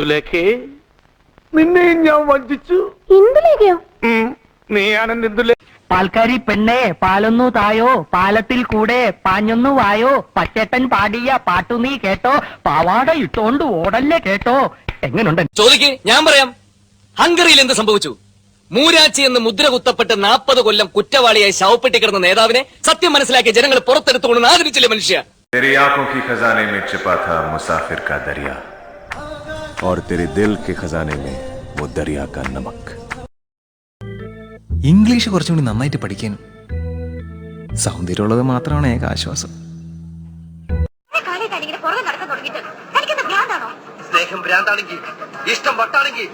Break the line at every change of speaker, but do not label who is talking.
ഇന്ദുലേഖേ, നിന്നെയും ഞാൻ വഞ്ചിച്ചു.
ഇന്ദുലേഖയോ?
നീയാണ് ഇന്ദുലേഖ.
പാൽക്കാരി പെണ്ണേ പാലൊന്നു തായോ, പാലത്തിൽ കൂടെ പാഞ്ഞൊന്നു വായോ, പച്ചേട്ടൻ പാടിയ പാട്ടു നീ കേട്ടോ, പാവാട ഇട്ടോണ്ട് ഓടല്ലേ കേട്ടോ. എങ്ങനുണ്ട്?
ചോദിക്ക്, ഞാൻ പറയാം. ഹംഗറിയിൽ എന്ത് സംഭവിച്ചു? മൂരാച്ചി എന്ന് മുദ്ര കുത്തപ്പെട്ട് 40 കൊല്ലം കുറ്റവാളിയായി ശവപ്പെട്ടി കിടന്ന നേതാവിനെ സത്യം മനസ്സിലാക്കിയ ജനങ്ങൾ പുറത്തെടുത്തുകൊണ്ട് ആദരിച്ചില്ലേ മനുഷ്യ?
तेरी आंखों की खजाने में छिपा था मुसाफिर का दरिया, और तेरे दिल के खजाने में वो दरिया का नमक.
ഇംഗ്ലീഷ് കുറച്ചുകൂടി നന്നായിട്ട് പഠിക്കാനും സൗന്ദര്യമുള്ളത് മാത്രമാണ് ഏക ആശ്വാസം.
സ്നേഹം ഭ്രാന്താണെങ്കിൽ, ഇഷ്ടം വട്ടാണെങ്കിൽ,